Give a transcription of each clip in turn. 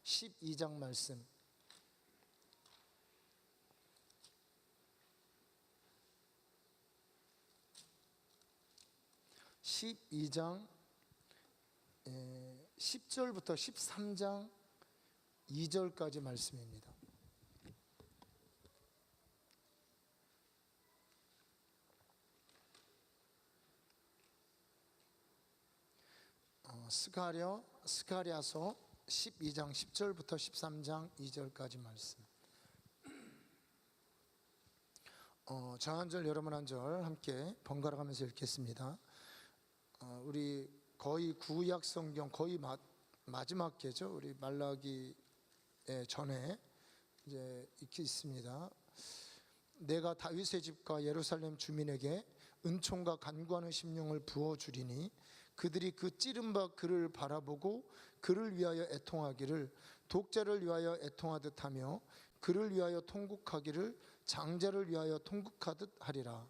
12장 말씀. 12장 10절부터 13장 2절까지 말씀입니다. 스가랴서 12장 10절부터 13장 2절까지 말씀. 저 한 절 여러분 한 절 함께 번갈아 가면서 읽겠습니다. 우리 거의 구약 성경 거의 마지막 게죠. 우리 말라기 전에 이제 이렇게 있습니다. 내가 다윗의 집과 예루살렘 주민에게 은총과 간구하는 심령을 부어주리니 그들이 그 찌른 바 그를 바라보고 그를 위하여 애통하기를 독자를 위하여 애통하듯 하며 그를 위하여 통곡하기를 장자를 위하여 통곡하듯 하리라.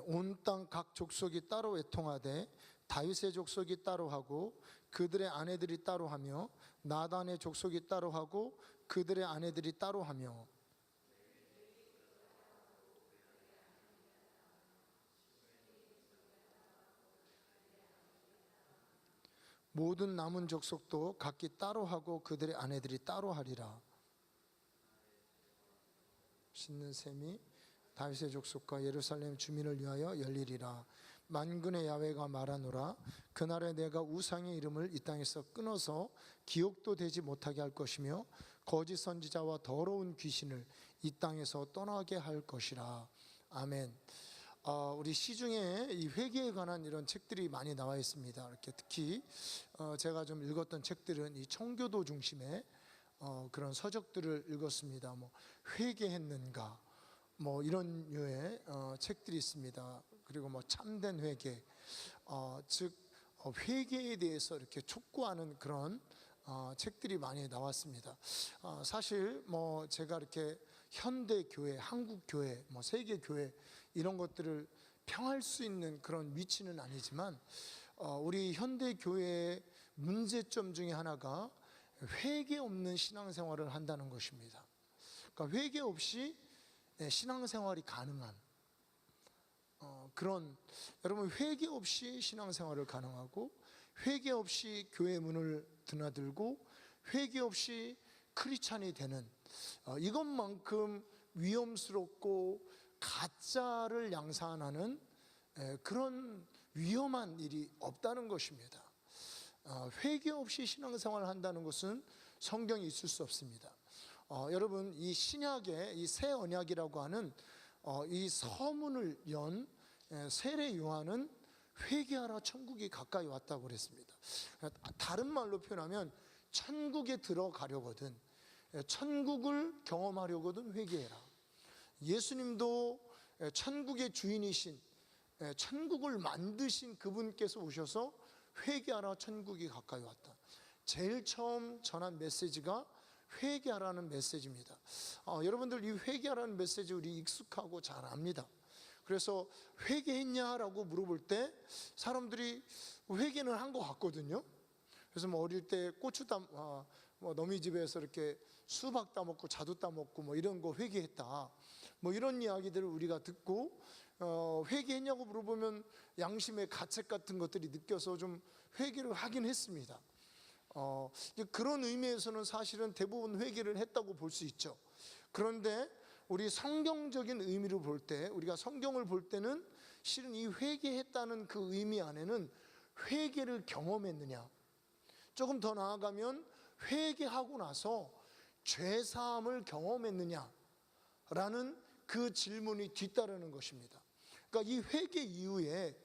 온 땅 각 족속이 따로 애통하되 다윗의 족속이 따로 하고 그들의 아내들이 따로 하며 나단의 족속이 따로 하고 그들의 아내들이 따로 하며 모든 남은 족속도 각기 따로 하고 그들의 아내들이 따로 하리라. 씻는 셈이 다윗의 족속과 예루살렘 주민을 위하여 열리리라. 만군의 야훼가 말하노라. 그날에 내가 우상의 이름을 이 땅에서 끊어서 기억도 되지 못하게 할 것이며 거짓 선지자와 더러운 귀신을 이 땅에서 떠나게 할 것이라. 아멘. 우리 시중에 이 회개에 관한 이런 책들이 많이 나와 있습니다. 이렇게 특히 제가 좀 읽었던 책들은 이 청교도 중심의 그런 서적들을 읽었습니다. 뭐 회개했는가 뭐 이런 류의 책들이 있습니다. 그리고 뭐 참된 회개, 즉 회개에 대해서 이렇게 촉구하는 그런 책들이 많이 나왔습니다. 사실 뭐 제가 이렇게 현대 교회, 한국 교회, 뭐 세계 교회 이런 것들을 평할 수 있는 그런 위치는 아니지만 우리 현대 교회의 문제점 중에 하나가 회개 없는 신앙생활을 한다는 것입니다. 그러니까 회개 없이 신앙생활이 가능한 그런, 여러분 회개 없이 신앙생활을 가능하고 회개 없이 교회 문을 드나들고 회개 없이 크리스찬이 되는 이것만큼 위험스럽고 가짜를 양산하는 그런 위험한 일이 없다는 것입니다. 회개 없이 신앙생활을 한다는 것은 성경에 있을 수 없습니다. 여러분 이 신약의 이 새 언약이라고 하는 이 서문을 연 세례 요한은 회개하라 천국이 가까이 왔다고 그랬습니다. 다른 말로 표현하면 천국에 들어가려거든, 천국을 경험하려거든 회개해라. 예수님도 천국의 주인이신, 천국을 만드신 그분께서 오셔서 회개하라 천국이 가까이 왔다. 제일 처음 전한 메시지가 회개하라는 메시지입니다. 여러분들 이 회개하라는 메시지 우리 익숙하고 잘 압니다. 그래서 회개했냐라고 물어볼 때 사람들이 회개는 한 것 같거든요. 그래서 뭐 어릴 때 고추 뭐 너미 집에서 이렇게 수박 따먹고 자두 따먹고 뭐 이런 거 회개했다, 뭐 이런 이야기들을 우리가 듣고 회개했냐고 물어보면 양심의 가책 같은 것들이 느껴서 좀 회개를 하긴 했습니다. 그런 의미에서는 사실은 대부분 회개를 했다고 볼 수 있죠. 그런데 우리 성경적인 의미로 볼 때, 우리가 성경을 볼 때는 실은 이 회개했다는 그 의미 안에는 회개를 경험했느냐, 조금 더 나아가면 회개하고 나서 죄사함을 경험했느냐 라는 그 질문이 뒤따르는 것입니다. 그러니까 이 회개 이후에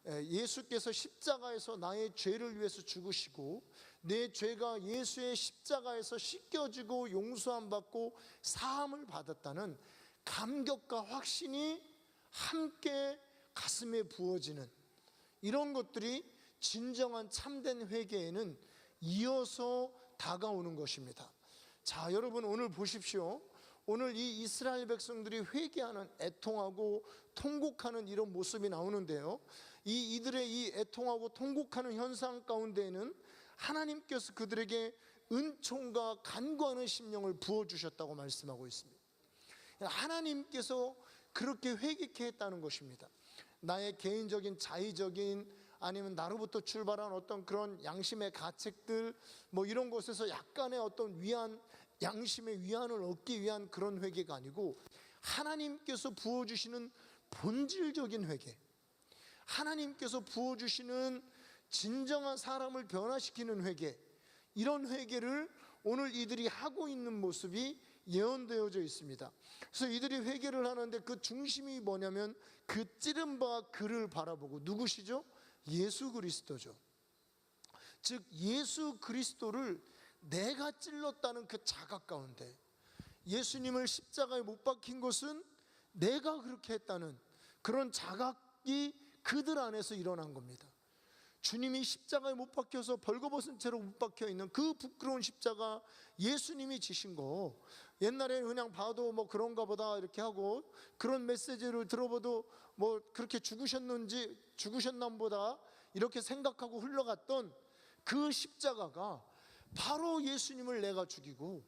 예수께서 십자가에서 나의 죄를 위해서 죽으시고 내 죄가 예수의 십자가에서 씻겨지고 용서함 받고 사함을 받았다는 감격과 확신이 함께 가슴에 부어지는 이런 것들이 진정한 참된 회개에는 이어서 다가오는 것입니다. 자, 여러분 오늘 보십시오. 오늘 이 이스라엘 백성들이 회개하는, 애통하고 통곡하는 이런 모습이 나오는데요, 이들의 이 애통하고 통곡하는 현상 가운데에는 하나님께서 그들에게 은총과 간구하는 심령을 부어주셨다고 말씀하고 있습니다. 하나님께서 그렇게 회개케 했다는 것입니다. 나의 개인적인 자의적인, 아니면 나로부터 출발한 어떤 그런 양심의 가책들, 뭐 이런 것에서 약간의 어떤 위안, 양심의 위안을 얻기 위한 그런 회개가 아니고, 하나님께서 부어주시는 본질적인 회개, 하나님께서 부어주시는 진정한 사람을 변화시키는 회개, 이런 회개를 오늘 이들이 하고 있는 모습이 예언되어져 있습니다. 그래서 이들이 회개를 하는데 그 중심이 뭐냐면 그 찌른 바 그를 바라보고, 누구시죠? 예수 그리스도죠. 즉 예수 그리스도를 내가 찔렀다는 그 자각 가운데, 예수님을 십자가에 못 박힌 것은 내가 그렇게 했다는 그런 자각이 그들 안에서 일어난 겁니다. 주님이 십자가에 못 박혀서 벌거벗은 채로 못 박혀 있는 그 부끄러운 십자가, 예수님이 지신 거, 옛날에 그냥 봐도 뭐 그런가 보다 이렇게 하고, 그런 메시지를 들어봐도 뭐 그렇게 죽으셨나 보다 이렇게 생각하고 흘러갔던 그 십자가가 바로 예수님을 내가 죽이고,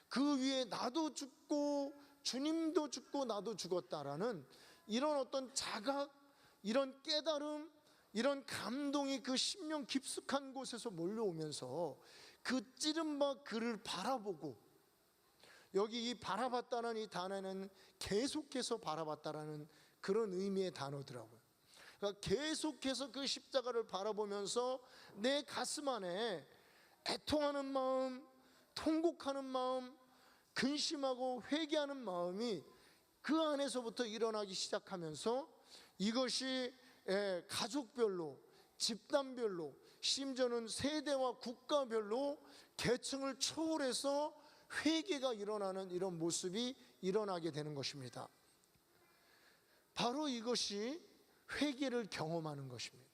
그 위에 나도 죽고 주님도 죽고 나도 죽었다라는 이런 어떤 자각, 이런 깨달음, 이런 감동이 그 심령 깊숙한 곳에서 몰려오면서 그 찌른 바 그를 바라보고, 여기 이 바라봤다는 이 단어는 계속해서 바라봤다라는 그런 의미의 단어더라고요. 그러니까 계속해서 그 십자가를 바라보면서 내 가슴 안에 애통하는 마음, 통곡하는 마음, 근심하고 회개하는 마음이 그 안에서부터 일어나기 시작하면서, 이것이 가족별로, 집단별로, 심지어는 세대와 국가별로 계층을 초월해서 회개가 일어나는 이런 모습이 일어나게 되는 것입니다. 바로 이것이 회개를 경험하는 것입니다.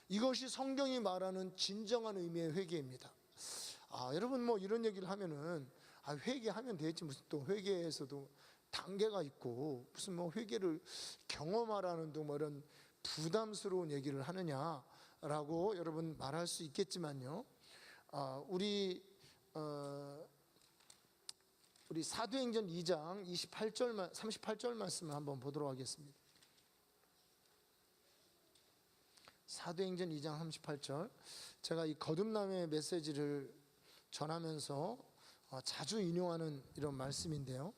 이것이 성경이 말하는 진정한 의미의 회개입니다. 여러분 뭐 이런 얘기를 하면은 회개하면 되지, 무슨 또 회개에서도 단계가 있고 무슨 뭐 회개를 경험하라는 또 뭐 이런 부담스러운 얘기를 하느냐라고 여러분 말할 수 있겠지만요, 우리 사도행전 2장 38절 말씀을 한번 보도록 하겠습니다. 사도행전 2장 38절, 제가 이 거듭남의 메시지를 전하면서 자주 인용하는 이런 말씀인데요,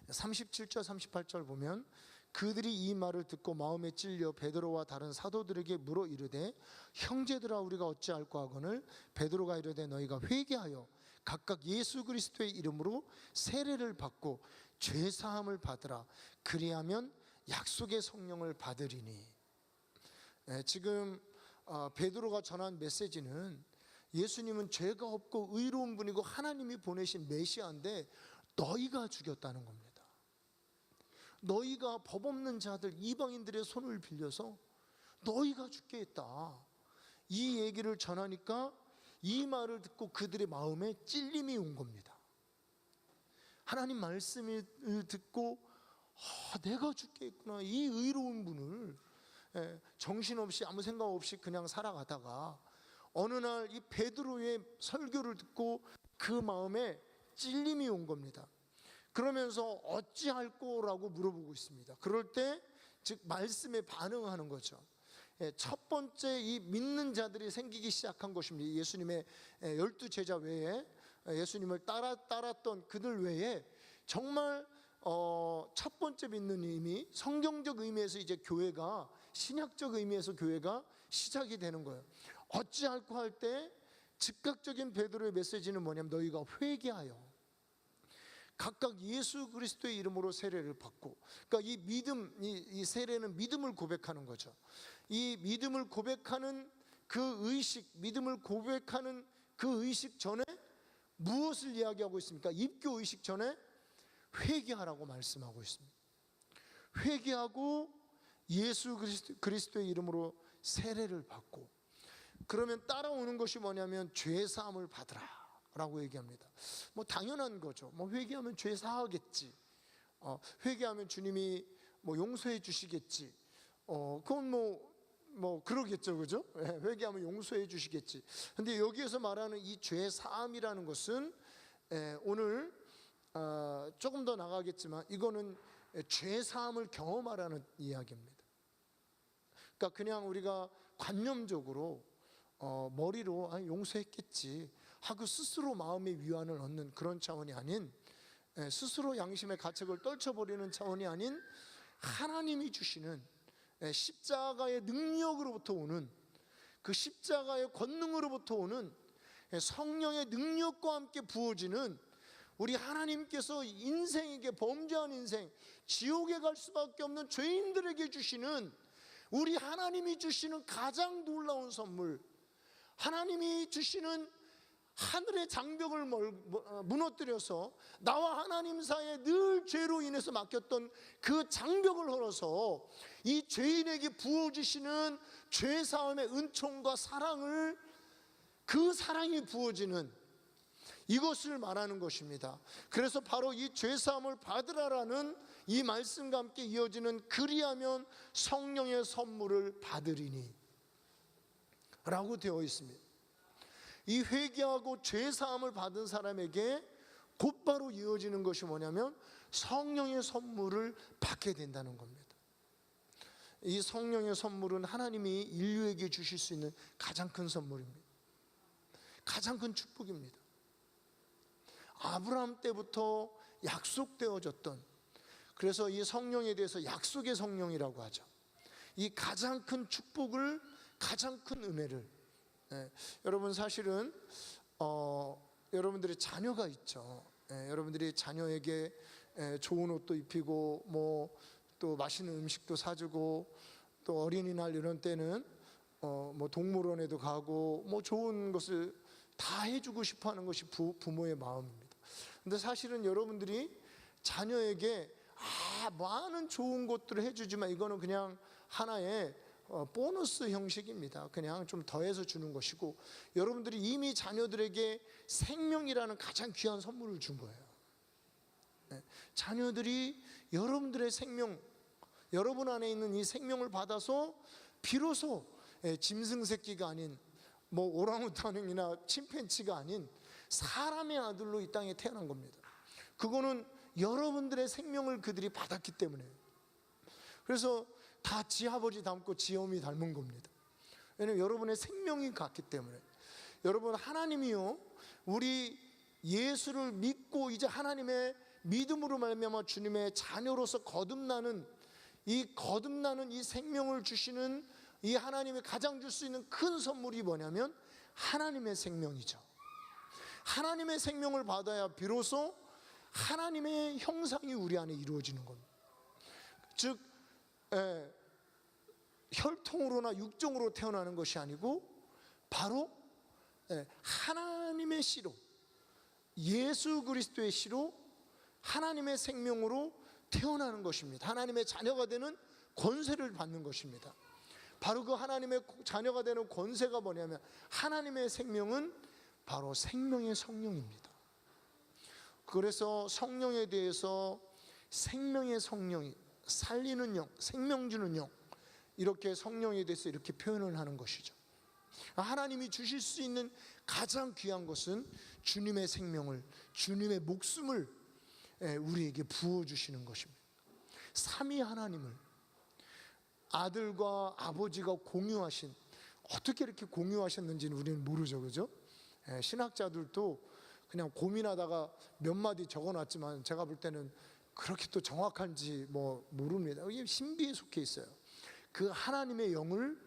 37절 38절 보면, 그들이 이 말을 듣고 마음에 찔려 베드로와 다른 사도들에게 물어 이르되, 형제들아 우리가 어찌할까 하거늘 베드로가 이르되, 너희가 회개하여 각각 예수 그리스도의 이름으로 세례를 받고 죄 사함을 받으라. 그리하면 약속의 성령을 받으리니. 지금 베드로가 전한 메시지는, 예수님은 죄가 없고 의로운 분이고 하나님이 보내신 메시아인데 너희가 죽였다는 겁니다. 너희가 법 없는 자들, 이방인들의 손을 빌려서 너희가 죽게 했다, 이 얘기를 전하니까 이 말을 듣고 그들의 마음에 찔림이 온 겁니다. 하나님 말씀을 듣고 내가 죽게 했구나, 이 의로운 분을 정신없이 아무 생각 없이 그냥 살아가다가 어느 날 이 베드로의 설교를 듣고 그 마음에 찔림이 온 겁니다. 그러면서 어찌할꼬라고 물어보고 있습니다. 그럴 때 즉 말씀에 반응하는 거죠. 첫 번째 이 믿는 자들이 생기기 시작한 것입니다. 예수님의 12 제자 외에, 예수님을 따랐던 그들 외에 정말 첫 번째 믿는 의미, 성경적 의미에서 이제 교회가, 신약적 의미에서 교회가 시작이 되는 거예요. 어찌할꼬 할 때 즉각적인 베드로의 메시지는 뭐냐면, 너희가 회개하여 각각 예수 그리스도의 이름으로 세례를 받고, 그러니까 이 믿음, 이 세례는 믿음을 고백하는 거죠. 이 믿음을 고백하는 그 의식, 믿음을 고백하는 그 의식 전에 무엇을 이야기하고 있습니까? 입교 의식 전에 회개하라고 말씀하고 있습니다. 회개하고 예수 그리스도의 이름으로 세례를 받고, 그러면 따라오는 것이 뭐냐면 죄 사함을 받으라 라고 얘기합니다. 뭐 당연한 거죠. 뭐 회개하면 죄 사하겠지. 회개하면 주님이 뭐 용서해 주시겠지. 그건 뭐 그러겠죠, 그죠? 회개하면 용서해 주시겠지. 근데 여기에서 말하는 이 죄 사함이라는 것은 오늘 조금 더 나가겠지만 이거는 죄 사함을 경험하라는 이야기입니다. 그러니까 그냥 우리가 관념적으로 머리로 용서했겠지 하고 스스로 마음의 위안을 얻는 그런 차원이 아닌, 스스로 양심의 가책을 떨쳐버리는 차원이 아닌, 하나님이 주시는 십자가의 능력으로부터 오는, 그 십자가의 권능으로부터 오는 성령의 능력과 함께 부어지는, 우리 하나님께서 인생에게, 범죄한 인생, 지옥에 갈 수밖에 없는 죄인들에게 주시는, 우리 하나님이 주시는 가장 놀라운 선물, 하나님이 주시는 하늘의 장벽을 무너뜨려서 나와 하나님 사이에 늘 죄로 인해서 막혔던 그 장벽을 헐어서 이 죄인에게 부어주시는 죄사함의 은총과 사랑을, 그 사랑이 부어지는, 이것을 말하는 것입니다. 그래서 바로 이 죄사함을 받으라라는 이 말씀과 함께 이어지는 그리하면 성령의 선물을 받으리니 라고 되어 있습니다. 이 회개하고 죄사함을 받은 사람에게 곧바로 이어지는 것이 뭐냐면 성령의 선물을 받게 된다는 겁니다. 이 성령의 선물은 하나님이 인류에게 주실 수 있는 가장 큰 선물입니다. 가장 큰 축복입니다. 아브라함 때부터 약속되어졌던, 그래서 이 성령에 대해서 약속의 성령이라고 하죠. 이 가장 큰 축복을, 가장 큰 은혜를, 여러분 사실은 여러분들의 자녀가 있죠. 여러분들이 자녀에게 좋은 옷도 입히고 뭐 또 맛있는 음식도 사주고, 또 어린이날 이런 때는 뭐 동물원에도 가고 뭐 좋은 것을 다 해주고 싶어하는 것이 부모의 마음입니다. 근데 사실은 여러분들이 자녀에게 많은 좋은 것들을 해주지만 이거는 그냥 하나의 보너스 형식입니다. 그냥 좀 더해서 주는 것이고, 여러분들이 이미 자녀들에게 생명이라는 가장 귀한 선물을 준 거예요. 자녀들이 여러분들의 생명, 여러분 안에 있는 이 생명을 받아서 비로소 짐승 새끼가 아닌 뭐 오랑우탄이나 침팬치가 아닌 사람의 아들로 이 땅에 태어난 겁니다. 그거는 여러분들의 생명을 그들이 받았기 때문에. 그래서 다 지아버지 닮고 지어미 닮은 겁니다. 왜냐하면 여러분의 생명이 같기 때문에. 여러분, 하나님이요, 우리 예수를 믿고 이제 하나님의 믿음으로 말미암아 주님의 자녀로서 거듭나는 이 생명을 주시는 이 하나님이 가장 줄 수 있는 큰 선물이 뭐냐면 하나님의 생명이죠. 하나님의 생명을 받아야 비로소 하나님의 형상이 우리 안에 이루어지는 겁니다. 즉 혈통으로나 육종으로 태어나는 것이 아니고 바로 하나님의 씨로, 예수 그리스도의 씨로 하나님의 생명으로 태어나는 것입니다. 하나님의 자녀가 되는 권세를 받는 것입니다. 바로 그 하나님의 자녀가 되는 권세가 뭐냐면 하나님의 생명은 바로 생명의 성령입니다. 그래서 성령에 대해서 생명의 성령이, 살리는 영, 생명 주는 영, 이렇게 성령에 대해서 이렇게 표현을 하는 것이죠. 하나님이 주실 수 있는 가장 귀한 것은 주님의 생명을, 주님의 목숨을 우리에게 부어주시는 것입니다. 삼위 하나님을 아들과 아버지가 공유하신, 어떻게 이렇게 공유하셨는지는 우리는 모르죠, 그죠? 신학자들도 그냥 고민하다가 몇 마디 적어놨지만 제가 볼 때는 그렇게 또 정확한지 뭐 모릅니다. 이게 신비에 속해 있어요. 그 하나님의 영을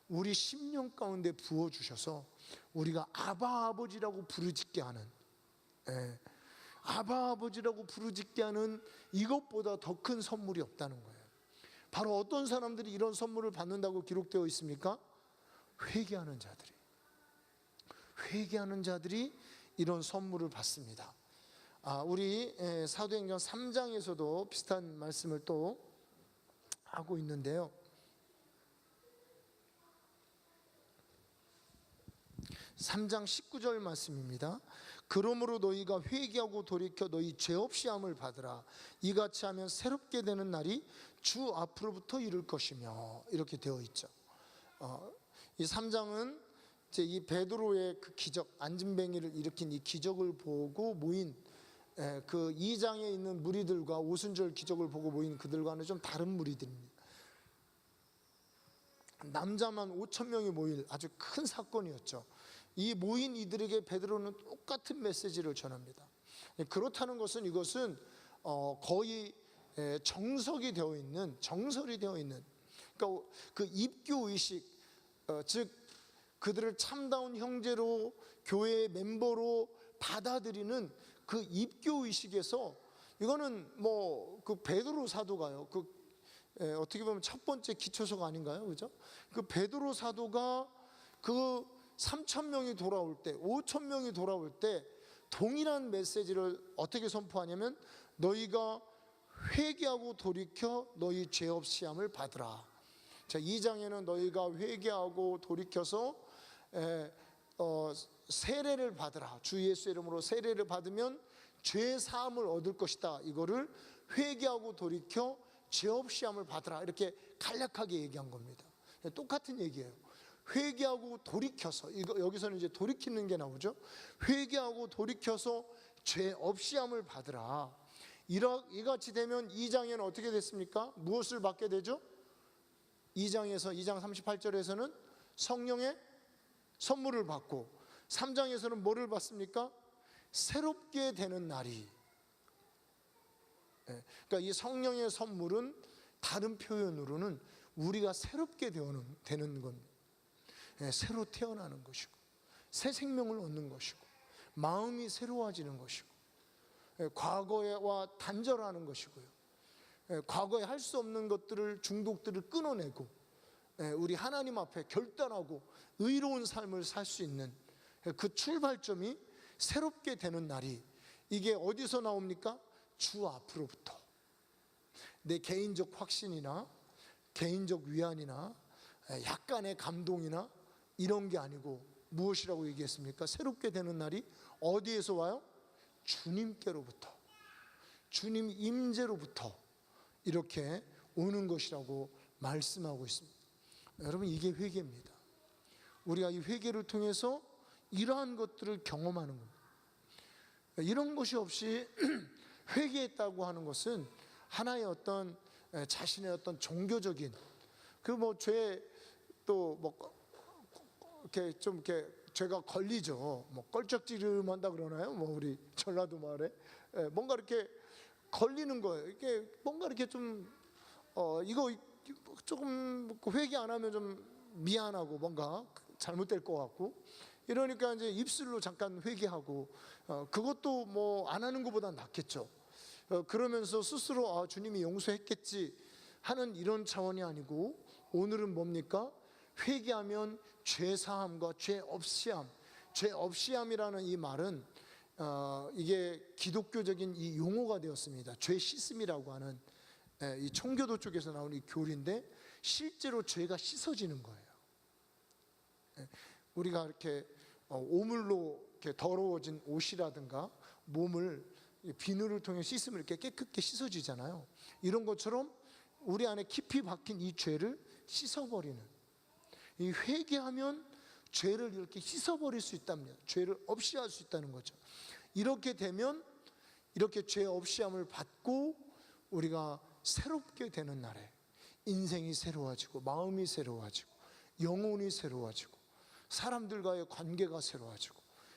우리 심령 가운데 부어주셔서 우리가 아바 아버지라고 부르짖게 하는, 아바 아버지라고 부르짖게 하는 이것보다 더 큰 선물이 없다는 거예요. 바로 어떤 사람들이 이런 선물을 받는다고 기록되어 있습니까? 회개하는 자들이 이런 선물을 받습니다. 우리 사도행전 3장에서도 비슷한 말씀을 또 하고 있는데요. 3장 19절 말씀입니다. 그러므로 너희가 회개하고 돌이켜 너희 죄 없이 함을 받으라. 이같이 하면 새롭게 되는 날이 주 앞으로부터 이룰 것이며, 이렇게 되어 있죠. 이 3장은 이제 이 베드로의 그 기적, 안진뱅이를 일으킨 이 기적을 보고 모인 그 2장에 있는 무리들과 오순절 기적을 보고 모인 그들과는 좀 다른 무리들입니다. 남자만 5천 명이 모일 아주 큰 사건이었죠. 이 모인 이들에게 베드로는 똑같은 메시지를 전합니다. 그렇다는 것은 이것은 거의 정설이 되어 있는, 그러니까 그 입교 의식, 즉 그들을 참다운 형제로 교회의 멤버로 받아들이는 그 입교 의식에서, 이거는 뭐 그 베드로 사도가요, 어떻게 보면 첫 번째 기초서가 아닌가요, 그죠? 그 베드로 사도가 그 3천 명이 돌아올 때, 5천 명이 돌아올 때 동일한 메시지를 어떻게 선포하냐면, 너희가 회개하고 돌이켜 너희 죄 없이 함을 받으라. 자, 2장에는 너희가 회개하고 돌이켜서 세례를 받으라. 주 예수 이름으로 세례를 받으면 죄 사함을 얻을 것이다. 이거를 회개하고 돌이켜 죄 없이 함을 받으라, 이렇게 간략하게 얘기한 겁니다. 똑같은 얘기예요. 회개하고 돌이켜서, 여기서는 이제 돌이키는 게 나오죠. 회개하고 돌이켜서 죄 없이 함을 받으라. 이같이 되면 2장에는 어떻게 됐습니까? 무엇을 받게 되죠? 2장 38절에서는 성령의 선물을 받고, 3장에서는 뭐를 받습니까? 새롭게 되는 날이. 그러니까 이 성령의 선물은 다른 표현으로는 우리가 새롭게 되는 겁니다. 새로 태어나는 것이고, 새 생명을 얻는 것이고, 마음이 새로워지는 것이고, 과거와 단절하는 것이고요. 과거에 할 수 없는 것들을, 중독들을 끊어내고 우리 하나님 앞에 결단하고 의로운 삶을 살 수 있는 그 출발점이 새롭게 되는 날이, 이게 어디서 나옵니까? 주 앞으로부터. 내 개인적 확신이나 개인적 위안이나 약간의 감동이나 이런 게 아니고, 무엇이라고 얘기했습니까? 새롭게 되는 날이 어디에서 와요? 주님께로부터, 주님 임재로부터 이렇게 오는 것이라고 말씀하고 있습니다. 여러분, 이게 회개입니다. 우리가 이 회개를 통해서 이러한 것들을 경험하는 겁니다. 이런 것이 없이 회개했다고 하는 것은 하나의 어떤 자신의 어떤 종교적인 그 뭐 죄, 또 뭐 이렇게 좀 이렇게 죄가 걸리죠. 뭐 껄쩍지름한다 그러나요? 뭐 우리 전라도 말에 뭔가 이렇게 걸리는 거예요. 이게 뭔가 이렇게 좀 이거 조금 회개 안 하면 좀 미안하고 뭔가 잘못될 것 같고, 이러니까 이제 입술로 잠깐 회개하고, 그것도 뭐 안 하는 것보다 낫겠죠. 그러면서 스스로 주님이 용서했겠지 하는 이런 차원이 아니고, 오늘은 뭡니까? 회개하면 죄 사함과 죄 없이함. 죄 없이함이라는 이 말은 이게 기독교적인 이 용어가 되었습니다. 죄 씻음이라고 하는 이 청교도 쪽에서 나오는 이 교리인데, 실제로 죄가 씻어지는 거예요. 우리가 이렇게 오물로 이렇게 더러워진 옷이라든가 몸을 비누를 통해 씻으면 이렇게 깨끗게 씻어지잖아요. 이런 것처럼 우리 안에 깊이 박힌 이 죄를 씻어버리는, 이 회개하면 죄를 이렇게 씻어버릴 수 있답니다. 죄를 없이 할 수 있다는 거죠. 이렇게 되면, 이렇게 죄 없이함을 받고 우리가 새롭게 되는 날에 인생이 새로워지고, 마음이 새로워지고, 영혼이 새로워지고, 사람들과의 관계가 새로워지고,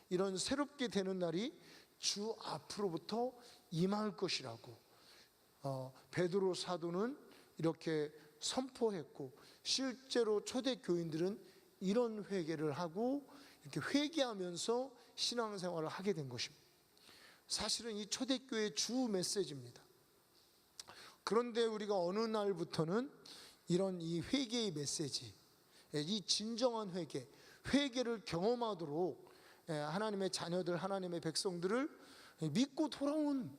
이런 새롭게 되는 날이 주 앞으로부터 임할 것이라고 베드로 사도는 이렇게 선포했고, 실제로 초대 교인들은 이런 회개를 하고 이렇게 회개하면서 신앙생활을 하게 된 것입니다. 사실은 이 초대교회의 주 메시지입니다. 그런데 우리가 어느 날부터는 이런 이 회개의 메시지, 이 진정한 회개를 경험하도록 하나님의 자녀들, 하나님의 백성들을 믿고 돌아온,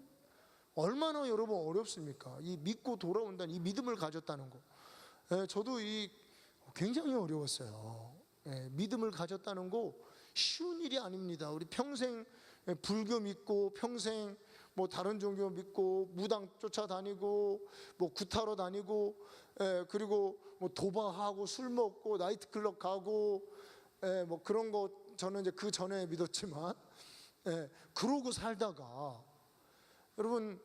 얼마나 여러분 어렵습니까? 이 믿고 돌아온다는 이 믿음을 가졌다는 거. 저도 이 굉장히 어려웠어요. 믿음을 가졌다는 거, 쉬운 일이 아닙니다. 우리 평생 불교 믿고 평생 뭐 다른 종교 믿고 무당 쫓아다니고 뭐 구타로 다니고 그리고 뭐 도박하고 술 먹고 나이트클럽 가고 뭐 그런 거 저는 이제 그 전에 믿었지만 그러고 살다가 여러분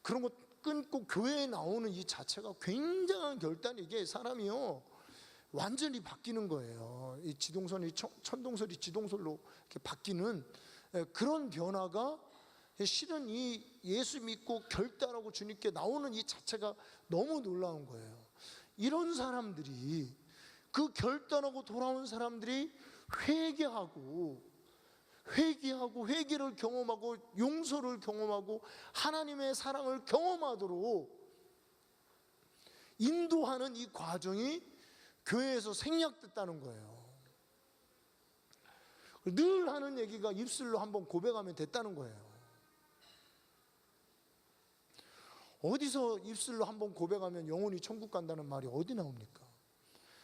그런 거 끊고 교회에 나오는 이 자체가 굉장한 결단이 이게 사람이요 완전히 바뀌는 거예요. 이 지동선이 천동설이 지동설로 이렇게 바뀌는 그런 변화가 실은 이 예수 믿고 결단하고 주님께 나오는 이 자체가 너무 놀라운 거예요. 이런 사람들이 그 결단하고 돌아온 사람들이 회개를 경험하고 용서를 경험하고 하나님의 사랑을 경험하도록 인도하는 이 과정이 교회에서 생략됐다는 거예요. 늘 하는 얘기가 입술로 한번 고백하면 됐다는 거예요. 어디서 입술로 한번 고백하면 영혼이 천국 간다는 말이 어디 나옵니까?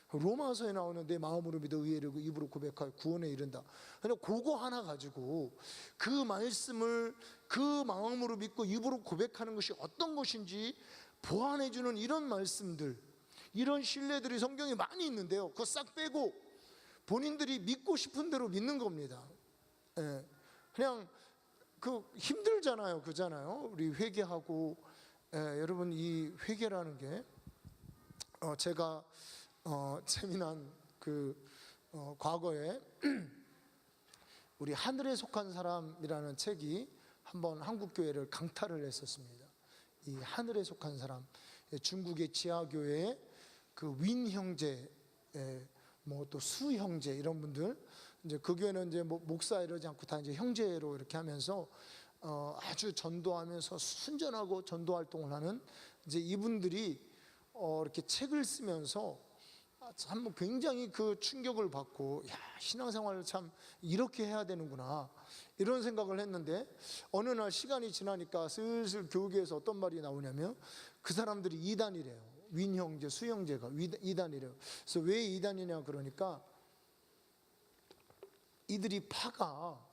로마서에 나오는 내 마음으로 믿어 의를 입으로 고백하여 구원에 이른다. 그냥 그거 하나 가지고 그 말씀을 그 마음으로 믿고 입으로 고백하는 것이 어떤 것인지 보완해주는 이런 말씀들, 이런 신뢰들이 성경에 많이 있는데요. 그거 싹 빼고 본인들이 믿고 싶은 대로 믿는 겁니다. 그냥 그 힘들잖아요, 그잖아요. 우리 회개하고 여러분 이 회개라는 게 제가 재미난 과거에 우리 하늘에 속한 사람이라는 책이 한번 한국 교회를 강타를 했었습니다. 이 하늘에 속한 사람, 중국의 지하교회의 그 윈 형제, 뭐 또 수 형제 이런 분들, 이제 그 교회는 이제 뭐 목사 이러지 않고 다 이제 형제로 이렇게 하면서 아주 전도하면서 순전하고 전도 활동을 하는 이제 이분들이 이렇게 책을 쓰면서 참 굉장히 그 충격을 받고 야 신앙생활을 참 이렇게 해야 되는구나 이런 생각을 했는데 어느 날 시간이 지나니까 슬슬 교계에서 어떤 말이 나오냐면 그 사람들이 이단이래요. 윈 형제, 수 형제가 이단이래요. 그래서 왜 이단이냐 그러니까 이들이 파가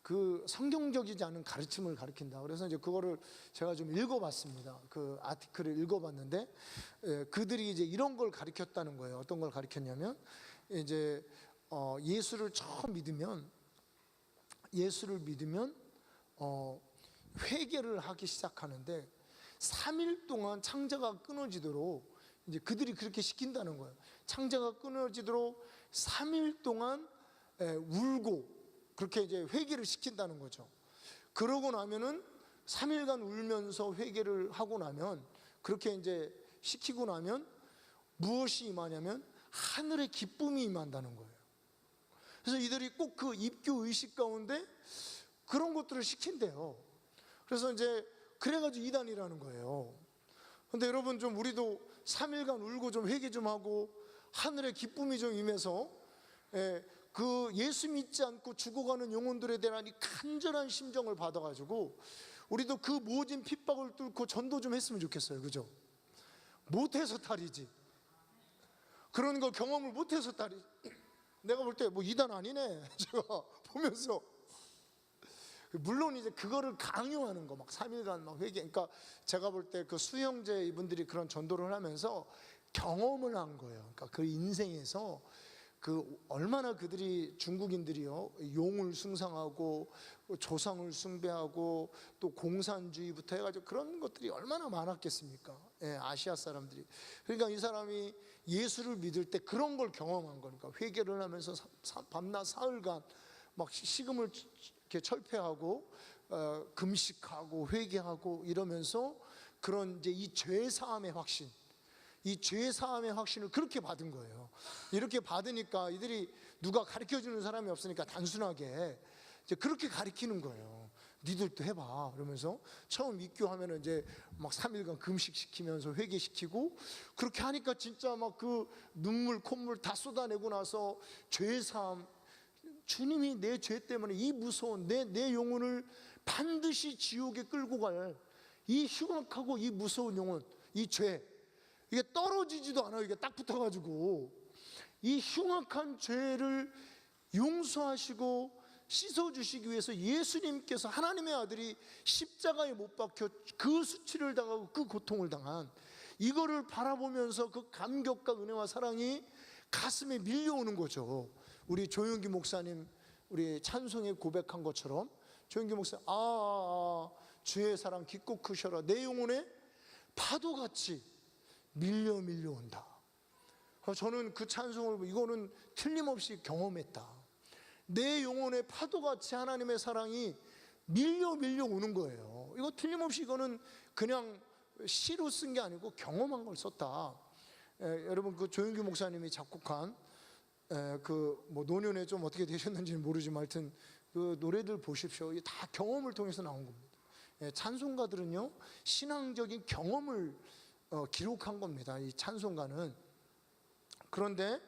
그 성경적이지 않은 가르침을 가르친다. 그래서 이제 그거를 제가 좀 읽어봤습니다. 그 아티클을 읽어봤는데 그들이 이제 이런 걸 가르쳤다는 거예요. 어떤 걸 가르쳤냐면 이제 예수를 처음 믿으면 회개를 하기 시작하는데 3일 동안 창자가 끊어지도록 이제 그들이 그렇게 시킨다는 거예요. 창자가 끊어지도록 3일 동안 울고 그렇게 이제 회개를 시킨다는 거죠. 그러고 나면은 3일간 울면서 회개를 하고 나면 그렇게 이제 시키고 나면 무엇이 임하냐면 하늘의 기쁨이 임한다는 거예요. 그래서 이들이 꼭 그 입교 의식 가운데 그런 것들을 시킨대요. 그래서 이제 그래가지고 이단이라는 거예요. 근데 여러분 좀 우리도 3일간 울고 좀 회개 좀 하고 하늘의 기쁨이 좀 임해서 그 예수 믿지 않고 죽어가는 영혼들에 대한 이 간절한 심정을 받아가지고 우리도 그 모진 핍박을 뚫고 전도 좀 했으면 좋겠어요. 그죠? 못해서 탈이지. 그런 걸 경험을 못해서 탈이. 내가 볼 때 뭐 이단 아니네. 제가 보면서 물론 이제 그거를 강요하는 거 막 3일간 막 회개. 그러니까 제가 볼 때 그 수형제 이분들이 그런 전도를 하면서 경험을 한 거예요. 그러니까 그 인생에서 그 얼마나 그들이 중국인들이요 용을 숭상하고 조상을 숭배하고 또 공산주의부터 해가지고 그런 것들이 얼마나 많았겠습니까? 아시아 사람들이. 그러니까 이 사람이 예수를 믿을 때 그런 걸 경험한 거니까 회개를 하면서 밤낮 사흘간 막 식음을 이렇게 철폐하고 금식하고 회개하고 이러면서 그런 이제 이 죄 사함의 확신. 이 죄 사함의 확신을 그렇게 받은 거예요. 이렇게 받으니까 이들이 누가 가르쳐주는 사람이 없으니까 단순하게 이제 그렇게 가르치는 거예요. 니들도 해봐. 그러면서 처음 입교하면은 이제 막 3일간 금식시키면서 회개시키고 그렇게 하니까 진짜 막 그 눈물 콧물 다 쏟아내고 나서 죄 사함, 주님이 내 죄 때문에 이 무서운 내 영혼을 반드시 지옥에 끌고 갈 이 흉악하고 이 무서운 영혼, 이 죄, 이게 떨어지지도 않아요. 이게 딱 붙어가지고 이 흉악한 죄를 용서하시고 씻어주시기 위해서 예수님께서, 하나님의 아들이 십자가에 못 박혀 그 수치를 당하고 그 고통을 당한 이거를 바라보면서 그 감격과 은혜와 사랑이 가슴에 밀려오는 거죠. 우리 조용기 목사님 우리 찬송에 고백한 것처럼, 조용기 목사님 주의 사랑 깊고 크셔라, 내 영혼에 파도같이 밀려온다. 저는 그 찬송을, 이거는 틀림없이 경험했다. 내 영혼에 파도같이 하나님의 사랑이 밀려오는 거예요. 이거 틀림없이, 이거는 그냥 시로 쓴 게 아니고 경험한 걸 썼다. 여러분, 그 조용기 목사님이 작곡한 노년에 좀 어떻게 되셨는지는 모르지만 하여튼 그 노래들 보십시오. 이게 다 경험을 통해서 나온 겁니다. 찬송가들은요, 신앙적인 경험을 기록한 겁니다, 이 찬송가는. 그런데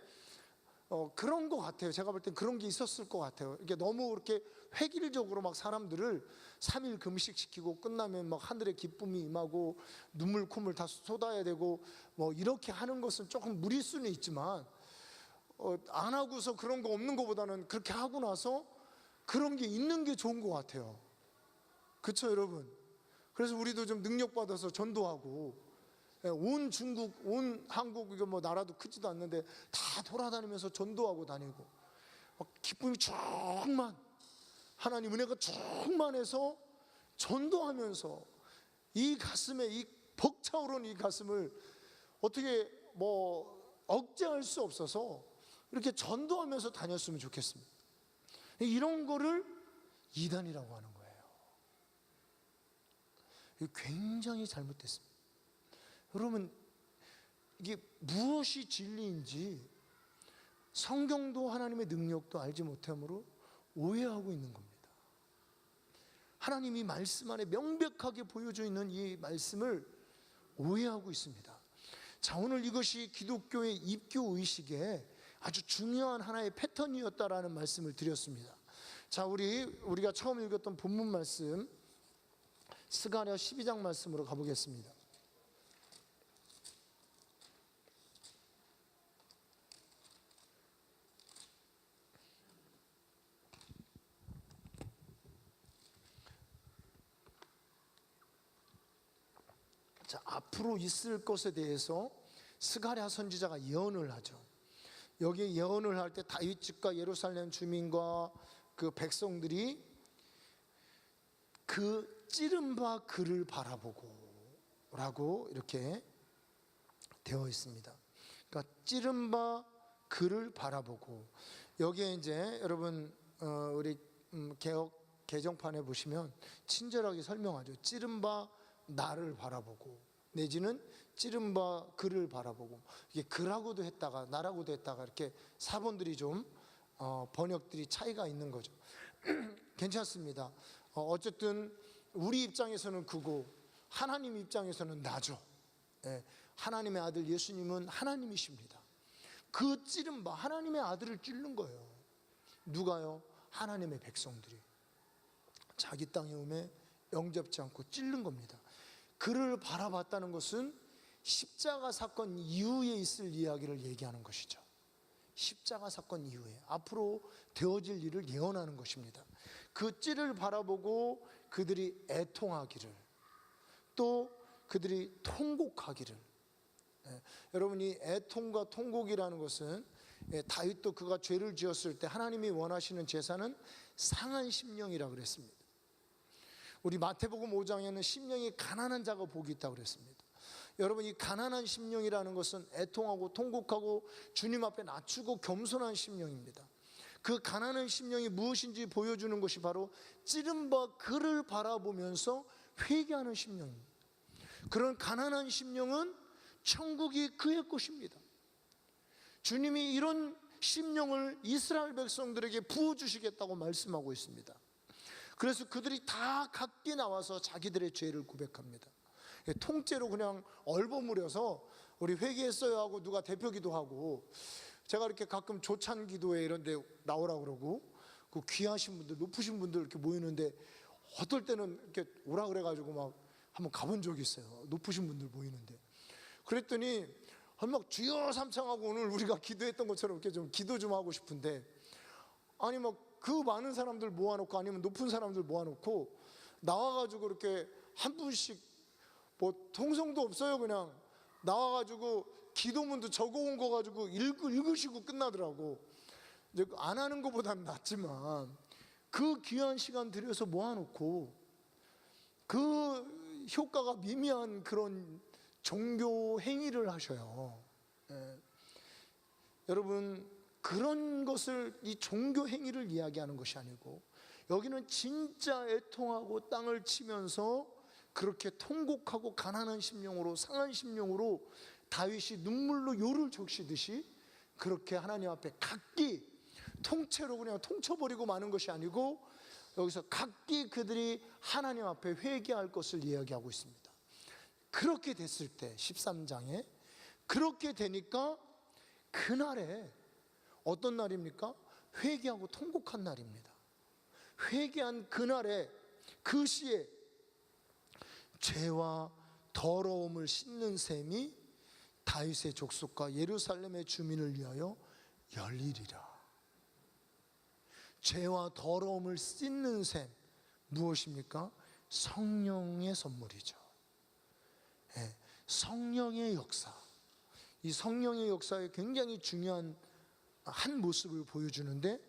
그런 것 같아요. 제가 볼 땐 그런 게 있었을 것 같아요. 이게 너무 그렇게 획일적으로 막 사람들을 3일 금식시키고 끝나면 막 하늘의 기쁨이 임하고 눈물 콧물 다 쏟아야 되고 뭐 이렇게 하는 것은 조금 무리 수는 있지만, 안 하고서 그런 거 없는 것보다는 그렇게 하고 나서 그런 게 있는 게 좋은 것 같아요. 그렇죠, 여러분? 그래서 우리도 좀 능력받아서 전도하고, 온 중국, 온 한국, 이거 뭐 나라도 크지도 않는데 다 돌아다니면서 전도하고 다니고, 막 기쁨이 충만, 하나님 은혜가 충만해서 전도하면서 이 가슴에, 이 벅차오르는 이 가슴을 어떻게 뭐 억제할 수 없어서 이렇게 전도하면서 다녔으면 좋겠습니다. 이런 거를 이단이라고 하는 거예요. 이게 굉장히 잘못됐습니다. 여러분, 이게 무엇이 진리인지 성경도 하나님의 능력도 알지 못함으로 오해하고 있는 겁니다. 하나님이 말씀 안에 명백하게 보여져 있는 이 말씀을 오해하고 있습니다. 자, 오늘 이것이 기독교의 입교 의식에 아주 중요한 하나의 패턴이었다라는 말씀을 드렸습니다. 자, 우리가 처음 읽었던 본문 말씀, 스가랴 12장 말씀으로 가보겠습니다. 자, 앞으로 있을 것에 대해서 스가랴 선지자가 예언을 하죠. 여기 예언을 할 때 다윗 집과 예루살렘 주민과 그 백성들이 그 찌른 바 그를 바라보고 라고 이렇게 되어 있습니다. 그러니까 찌른 바 그를 바라보고, 여기에 이제 여러분 우리 개혁 개정판에 보시면 친절하게 설명하죠. 찌른 바 나를 바라보고, 내지는 찌른 바 그를 바라보고, 이게 그라고도 했다가 나라고도 했다가 이렇게 사본들이 좀 번역들이 차이가 있는 거죠. 괜찮습니다. 어쨌든 우리 입장에서는 그고 하나님 입장에서는 나죠. 하나님의 아들 예수님은 하나님이십니다. 그 찌른 바, 하나님의 아들을 찌른 거예요. 누가요? 하나님의 백성들이 자기 땅에 오매 영접지 않고 찌른 겁니다. 그를 바라봤다는 것은 십자가 사건 이후에 있을 이야기를 얘기하는 것이죠. 십자가 사건 이후에 앞으로 되어질 일을 예언하는 것입니다. 그 찌를 바라보고 그들이 애통하기를, 또 그들이 통곡하기를. 여러분, 이 애통과 통곡이라는 것은, 다윗도 그가 죄를 지었을 때 하나님이 원하시는 제사는 상한 심령이라고 그랬습니다. 우리 마태복음 5장에는 심령이 가난한 자가 복이 있다고 그랬습니다. 여러분, 이 가난한 심령이라는 것은 애통하고 통곡하고 주님 앞에 낮추고 겸손한 심령입니다. 그 가난한 심령이 무엇인지 보여주는 것이 바로 찌른 바 그를 바라보면서 회개하는 심령입니다. 그런 가난한 심령은 천국이 그의 것입니다. 주님이 이런 심령을 이스라엘 백성들에게 부어주시겠다고 말씀하고 있습니다. 그래서 그들이 다 각기 나와서 자기들의 죄를 고백합니다. 통째로 그냥 얼버무려서 우리 회개했어요 하고 누가 대표 기도하고, 제가 이렇게 가끔 조찬 기도회 이런 데 나오라고 그러고, 그 귀하신 분들, 높으신 분들 이렇게 모이는데 어떨 때는 이렇게 오라 그래가지고 막 한번 가본 적이 있어요. 높으신 분들 모이는데. 그랬더니 막 주여 삼창하고 오늘 우리가 기도했던 것처럼 이렇게 좀 기도 좀 하고 싶은데, 아니 그 많은 사람들 모아놓고 아니면 높은 사람들 모아놓고 나와가지고 이렇게 한 분씩 뭐 통성도 없어요. 그냥 나와가지고 기도문도 적어온 거 가지고 읽으시고 끝나더라고. 이제 안 하는 것보다는 낫지만 그 귀한 시간 들여서 모아놓고 그 효과가 미미한 그런 종교 행위를 하셔요. 예. 여러분, 그런 것을, 이 종교 행위를 이야기하는 것이 아니고 여기는 진짜 애통하고 땅을 치면서 그렇게 통곡하고 가난한 심령으로, 상한 심령으로 다윗이 눈물로 요를 적시듯이 그렇게 하나님 앞에 각기 통째로 그냥 통쳐버리고 마는 것이 아니고 여기서 각기 그들이 하나님 앞에 회개할 것을 이야기하고 있습니다. 그렇게 됐을 때 13장에 그렇게 되니까 그날에 어떤 날입니까? 회개하고 통곡한 날입니다. 회개한 그날에, 그 시에 죄와 더러움을 씻는 셈이 다윗의 족속과 예루살렘의 주민을 위하여 열리리라. 죄와 더러움을 씻는 셈, 무엇입니까? 성령의 선물이죠. 네, 성령의 역사. 이 성령의 역사에 굉장히 중요한 한 모습을 보여주는데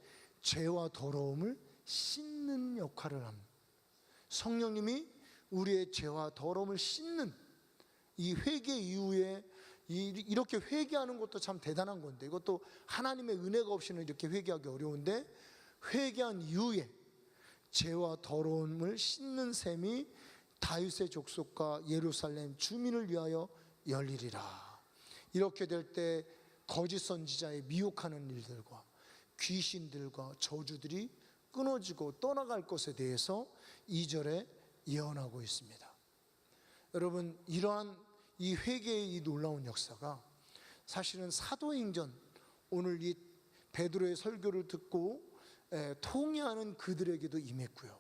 죄와 더러움을 씻는 역할을 합니다. 성령님이 우리의 죄와 더러움을 씻는 이 회개 이후에 이렇게 회개하는 것도 참 대단한 건데, 이것도 하나님의 은혜가 없이는 이렇게 회개하기 어려운데, 회개한 이후에 죄와 더러움을 씻는 셈이 다윗의 족속과 예루살렘 주민을 위하여 열리리라. 이렇게 될 때 거짓 선지자의 미혹하는 일들과 귀신들과 저주들이 끊어지고 떠나갈 것에 대해서 2절에 예언하고 있습니다. 여러분, 이러한 이 회개의 이 놀라운 역사가 사실은 사도행전, 오늘 이 베드로의 설교를 듣고 통회하는 그들에게도 임했고요.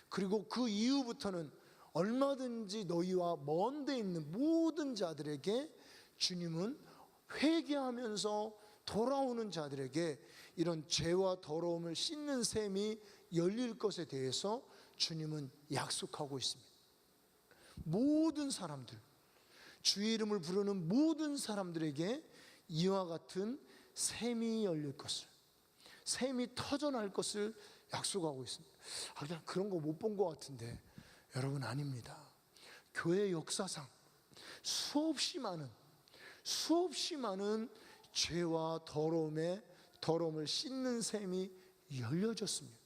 그리고 그 이후부터는 얼마든지 너희와 먼 데 있는 모든 자들에게 주님은 회개하면서 돌아오는 자들에게 이런 죄와 더러움을 씻는 셈이 열릴 것에 대해서 주님은 약속하고 있습니다. 모든 사람들, 주의 이름을 부르는 모든 사람들에게 이와 같은 셈이 열릴 것을, 셈이 터져날 것을 약속하고 있습니다. 그냥 그런 거 못 본 것 같은데, 여러분, 아닙니다. 교회 역사상 수없이 많은 죄와 더러움을 씻는 셈이 열려졌습니다.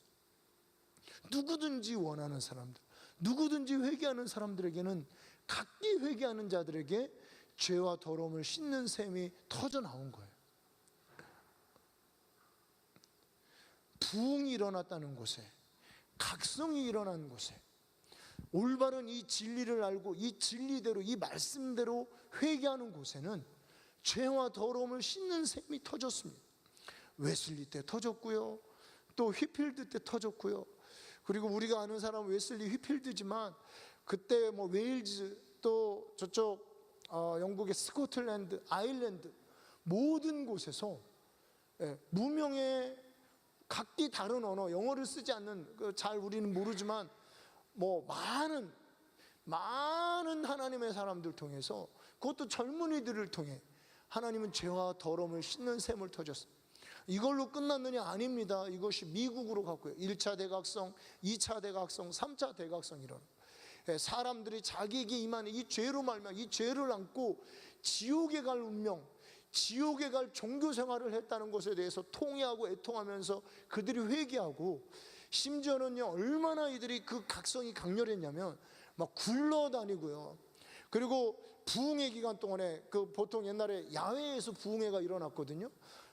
누구든지 원하는 사람들, 누구든지 회개하는 사람들에게는, 각기 회개하는 자들에게 죄와 더러움을 씻는 셈이 터져 나온 거예요. 부흥이 일어났다는 곳에, 각성이 일어난 곳에, 올바른 이 진리를 알고 이 진리대로, 이 말씀대로 회개하는 곳에는 죄와 더러움을 씻는 셈이 터졌습니다. 웨슬리 때 터졌고요, 또 휘필드 때 터졌고요. 그리고 우리가 아는 사람은 웨슬리 휘필드지만 그때 뭐 웨일즈, 또 저쪽 영국의 스코틀랜드, 아일랜드 모든 곳에서 무명의 각기 다른 언어, 영어를 쓰지 않는, 잘 우리는 모르지만 뭐 많은 하나님의 사람들 통해서, 그것도 젊은이들을 통해 하나님은 죄와 더러움을 씻는 셈을 터졌습니다. 이걸로 끝났느냐? 아닙니다. 이것이 미국으로 갔고요. 1차 대각성, 2차 대각성, 3차 대각성이 일어나요. 사람들이 자기에게 임하는 이 죄로 말미암아 이 죄를 안고 지옥에 갈 운명, 지옥에 갈 종교 생활을 했다는 것에 대해서 통회하고 애통하면서 그들이 회개하고, 심지어는요, 얼마나 이들이 그 각성이 강렬했냐면 막 굴러다니고요. 그리고 부흥회 기간 동안에 보통 옛날에 야외에서 부흥회가 일어났거든요.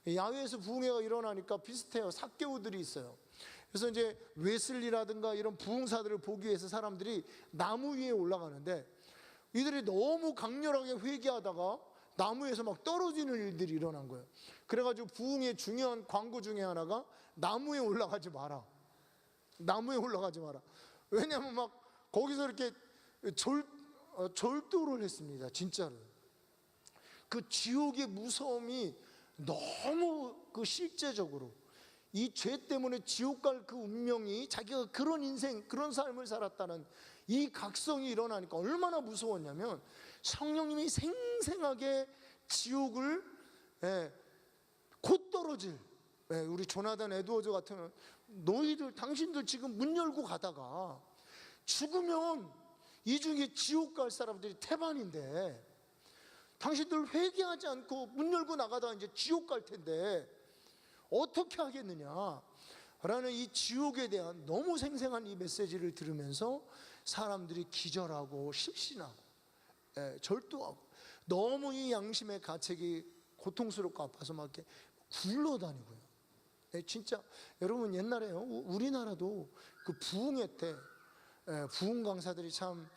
야외에서 부흥회가 일어나니까 비슷해요. 삭개오들이 있어요. 그래서 이제 웨슬리라든가 이런 부흥사들을 보기 위해서 사람들이 나무 위에 올라가는데, 이들이 너무 강렬하게 회개하다가 나무에서 막 떨어지는 일들이 일어난 거예요. 그래가지고 부흥의 중요한 광고 중에 하나가 나무에 올라가지 마라. 나무에 올라가지 마라. 왜냐하면 막 거기서 이렇게 절도를 했습니다. 진짜로. 그 지옥의 무서움이 너무 실제적으로 이 죄 때문에 지옥 갈 그 운명이, 자기가 그런 인생, 그런 삶을 살았다는 이 각성이 일어나니까 얼마나 무서웠냐면, 성령님이 생생하게 지옥을 곧 떨어질, 우리 조나단 에드워즈 같은, 너희들 당신들 지금 문 열고 가다가 죽으면 이 중에 지옥 갈 사람들이 태반인데, 당신들 회개하지 않고 문 열고 나가다가 이제 지옥 갈 텐데 어떻게 하겠느냐 라는 이 지옥에 대한 너무 생생한 이 메시지를 들으면서 사람들이 기절하고 실신하고 절도하고, 너무 이 양심의 가책이 고통스럽고 아파서 막 이렇게 굴러다니고요. 진짜 여러분, 옛날에요, 우리나라도 그 부흥회 때 부흥 강사들이 참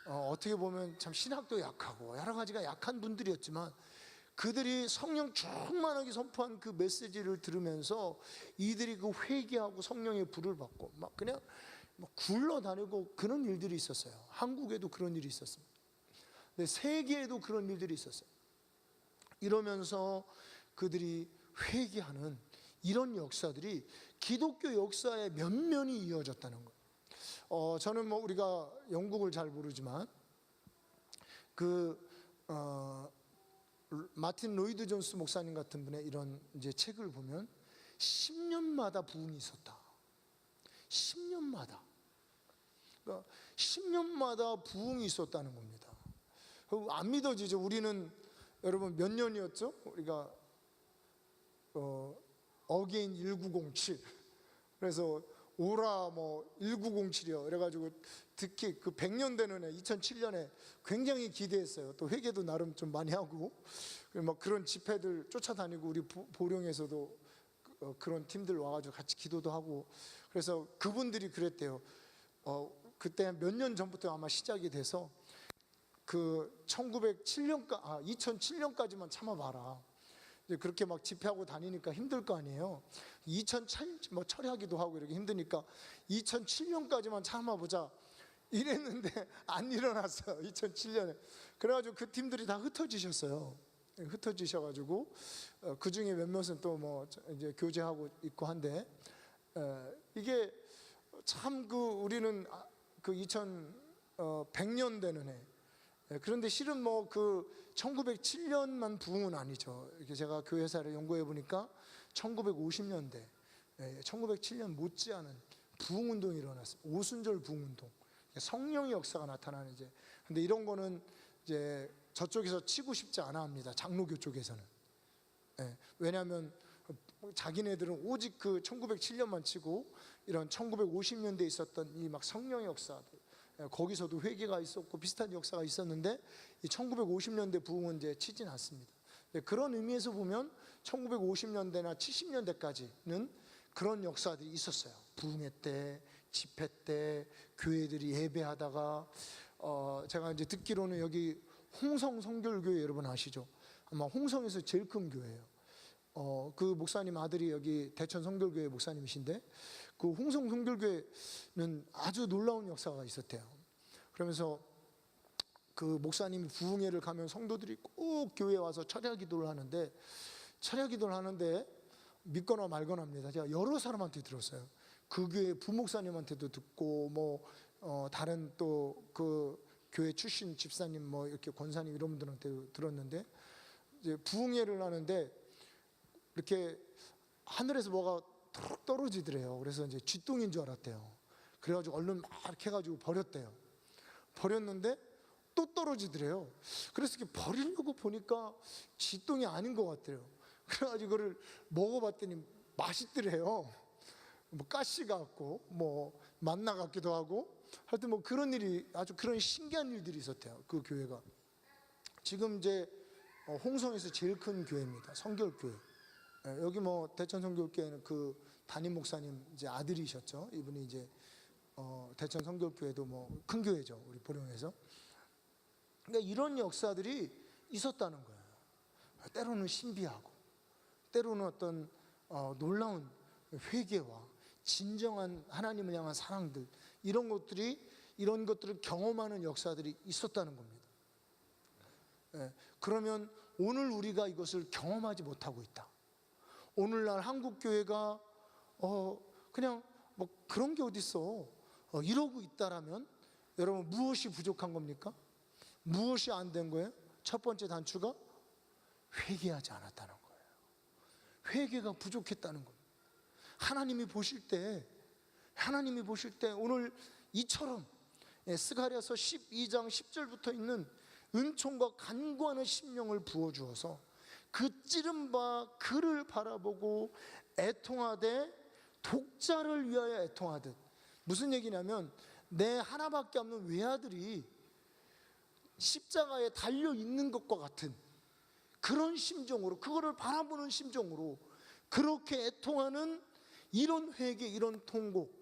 어떻게 보면 참 신학도 약하고 여러 가지가 약한 분들이었지만, 그들이 성령 충만하게 선포한 그 메시지를 들으면서 이들이 그 회개하고 성령의 불을 받고 막 그냥 굴러다니고 그런 일들이 있었어요. 한국에도 그런 일이 있었습니다. 근데 세계에도 그런 일들이 있었어요. 이러면서 그들이 회개하는 이런 역사들이 기독교 역사의 면면이 이어졌다는 거예요. 저는 뭐 우리가 영국을 잘 모르지만 마틴 로이드 존스 목사님 같은 분의 이런 이제 책을 보면 10년마다 부흥이 있었다. 10년마다. 그러니까 10년마다 부흥이 있었다는 겁니다. 안 믿어지죠. 우리는 여러분 몇 년이었죠? 우리가 어게인 1907. 그래서 오라 뭐 1907이요. 그래가지고 특히 그 100년 되는 해 2007년에 굉장히 기대했어요. 또 회개도 나름 좀 많이 하고 막 그런 집회들 쫓아다니고, 우리 보령에서도 그런 팀들 와가지고 같이 기도도 하고, 그래서 그분들이 그랬대요. 그때 몇 년 전부터 아마 시작이 돼서 그 2007년까지만 참아봐라. 이제 그렇게 막 집회하고 다니니까 힘들 거 아니에요. 2007 뭐 철회하기도 하고 이렇게 힘드니까 2007년까지만 참아보자 이랬는데 안 일어났어요. 2007년에. 그래가지고 그 팀들이 다 흩어지셨어요. 흩어지셔가지고 그 중에 몇몇은 또 뭐 이제 교제하고 있고 한데, 이게 참 우리는 그 2100년 되는 해. 그런데 실은 뭐 그 1907년만 부흥은 아니죠. 이렇게 제가 교회사를 연구해 보니까 1950년대, 1907년 못지않은 부흥운동이 일어났습니다. 오순절 부흥운동, 성령의 역사가 나타나는 이제. 근데 이런 거는 이제 저쪽에서 치고 싶지 않아 합니다. 장로교 쪽에서는. 왜냐하면 자기네들은 오직 그 1907년만 치고, 이런 1950년대에 있었던 이 막 성령의 역사들, 거기서도 회개가 있었고 비슷한 역사가 있었는데, 이 1950년대 부흥은 이제 치진 않습니다. 그런 의미에서 보면 1950년대나 70년대까지는 그런 역사들이 있었어요. 부흥회 때, 집회 때, 교회들이 예배하다가, 제가 이제 듣기로는 여기 홍성 성결교회 여러분 아시죠? 아마 홍성에서 제일 큰 교회예요. 그 목사님 아들이 여기 대천 성결교회 목사님이신데, 그 홍성 성결교회는 아주 놀라운 역사가 있었대요. 그러면서 그 목사님이 부흥회를 가면 성도들이 꼭 교회에 와서 철야 기도를 하는데, 철야 기도를 하는데 믿거나 말거나 합니다. 제가 여러 사람한테 들었어요. 그 교회 부목사님한테도 듣고, 뭐 다른 또 그 교회 출신 집사님, 뭐 이렇게 권사님 이런 분들한테 들었는데, 이제 부흥회를 하는데 이렇게 하늘에서 뭐가 툭 떨어지더래요. 그래서 이제 쥐똥인 줄 알았대요. 그래가지고 얼른 막 이렇게 해가지고 버렸대요. 버렸는데 또 떨어지더래요. 그래서 이렇게 버리려고 보니까 쥐똥이 아닌 것 같더래요. 그래가지고 그걸 먹어봤더니 맛있더래요. 뭐 가시 같고 뭐 맛나 같기도 하고, 하여튼 뭐 그런 일이, 아주 그런 신기한 일들이 있었대요. 그 교회가 지금 이제 홍성에서 제일 큰 교회입니다. 성결교회. 여기 뭐 대천 성결교회는 그 담임 목사님 이제 아들이셨죠. 이분이 이제 대천 성결교회도 뭐 큰 교회죠, 우리 보령에서. 그러니까 이런 역사들이 있었다는 거예요. 때로는 신비하고, 때로는 어떤 놀라운 회개와 진정한 하나님을 향한 사랑들, 이런 것들을 경험하는 역사들이 있었다는 겁니다. 그러면 오늘 우리가 이것을 경험하지 못하고 있다. 오늘날 한국교회가 그냥 뭐 그런 게 어딨어 이러고 있다라면 여러분 무엇이 부족한 겁니까? 무엇이 안 된 거예요? 첫 번째 단추가 회개하지 않았다는 거예요. 회개가 부족했다는 겁니다. 하나님이 보실 때 오늘 이처럼 스가랴서 12장 10절부터 있는 은총과 간구하는 심령을 부어주어서 그 찌른 바 그를 바라보고 애통하되 독자를 위하여 애통하듯, 무슨 얘기냐면 내 하나밖에 없는 외아들이 십자가에 달려 있는 것과 같은 그런 심정으로, 그거를 바라보는 심정으로 그렇게 애통하는 이런 회개, 이런 통곡.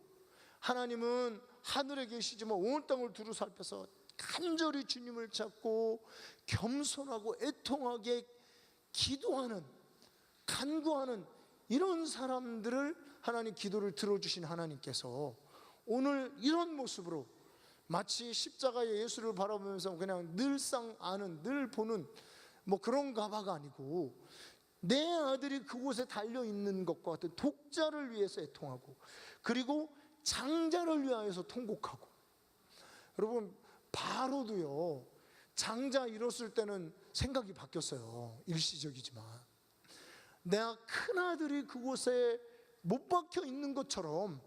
하나님은 하늘에 계시지만 온 땅을 두루 살펴서 간절히 주님을 찾고 겸손하고 애통하게 기도하는, 간구하는 이런 사람들을 하나님 기도를 들어주신 하나님께서 오늘 이런 모습으로 마치 십자가의 예수를 바라보면서 그냥 늘상 아는, 늘 보는 뭐 그런 가바가 아니고 내 아들이 그곳에 달려있는 것과 같은 독자를 위해서 애통하고, 그리고 장자를 위하여서 통곡하고. 여러분 바로도요, 장자 잃었을 때는 생각이 바뀌었어요. 일시적이지만 내가 큰아들이 그곳에 못 박혀 있는 것처럼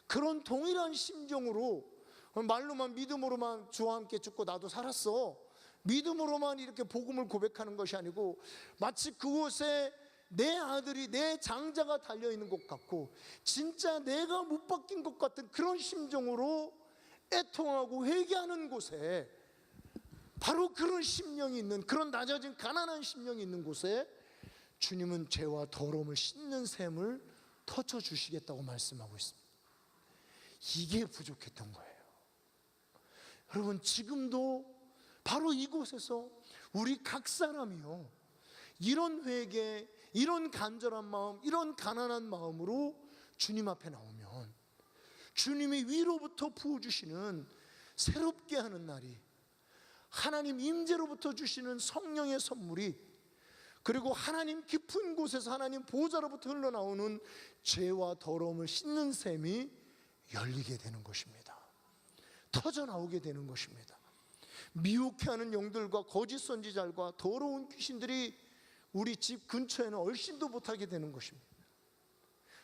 그런 동일한 심정으로, 말로만 믿음으로만 주와 함께 죽고 나도 살았어, 믿음으로만 이렇게 복음을 고백하는 것이 아니고 마치 그곳에 내 아들이, 내 장자가 달려있는 것 같고 진짜 내가 못 박힌 것 같은 그런 심정으로 애통하고 회개하는 곳에, 바로 그런 심령이 있는, 그런 낮아진 가난한 심령이 있는 곳에 주님은 죄와 더러움을 씻는 셈을 터쳐 주시겠다고 말씀하고 있습니다. 이게 부족했던 거예요. 여러분 지금도 바로 이곳에서 우리 각 사람이요, 이런 회개, 이런 간절한 마음, 이런 가난한 마음으로 주님 앞에 나오면 주님이 위로부터 부어주시는, 새롭게 하는 날이, 하나님 임재로부터 주시는 성령의 선물이, 그리고 하나님 깊은 곳에서 하나님 보좌로부터 흘러나오는 죄와 더러움을 씻는 셈이 열리게 되는 것입니다. 터져나오게 되는 것입니다. 미혹해하는 영들과 거짓 선지자들과 더러운 귀신들이 우리 집 근처에는 얼씬도 못하게 되는 것입니다.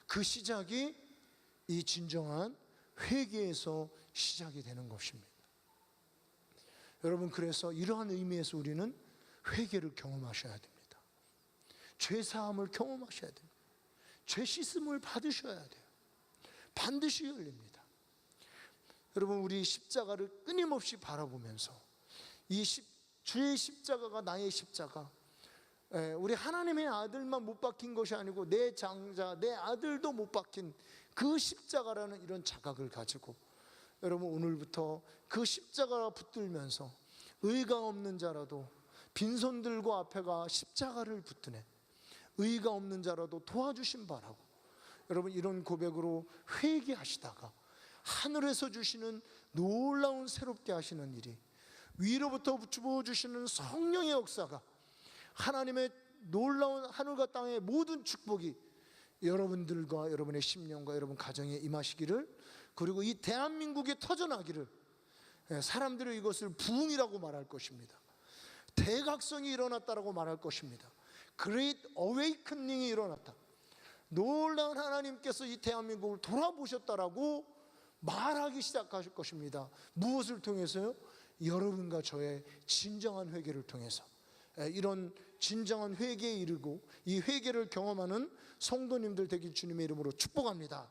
그 시작이 이 진정한 회개에서 시작이 되는 것입니다. 여러분 그래서 이러한 의미에서 우리는 회개를 경험하셔야 됩니다. 죄사함을 경험하셔야 됩니다. 죄 씻음을 받으셔야 돼요. 반드시 열립니다. 여러분 우리 십자가를 끊임없이 바라보면서 주의 십자가가 나의 십자가, 우리 하나님의 아들만 못 박힌 것이 아니고 내 장자, 내 아들도 못 박힌 그 십자가라는 이런 자각을 가지고 여러분 오늘부터 그 십자가를 붙들면서 의가 없는 자라도 빈손 들고 앞에가 십자가를 붙드네, 의가 없는 자라도 도와주신 바라고, 여러분 이런 고백으로 회개하시다가 하늘에서 주시는 놀라운 새롭게 하시는 일이, 위로부터 부어주시는 성령의 역사가, 하나님의 놀라운 하늘과 땅의 모든 축복이 여러분들과 여러분의 심령과 여러분 가정에 임하시기를, 그리고 이 대한민국에 터져나기를, 사람들이 이것을 부흥이라고 말할 것입니다. 대각성이 일어났다라고 말할 것입니다. Great Awakening이 일어났다, 놀라운 하나님께서 이 대한민국을 돌아보셨다라고 말하기 시작하실 것입니다. 무엇을 통해서요? 여러분과 저의 진정한 회개를 통해서. 이런 진정한 회개에 이르고 이 회개를 경험하는 성도님들 되길 주님의 이름으로 축복합니다.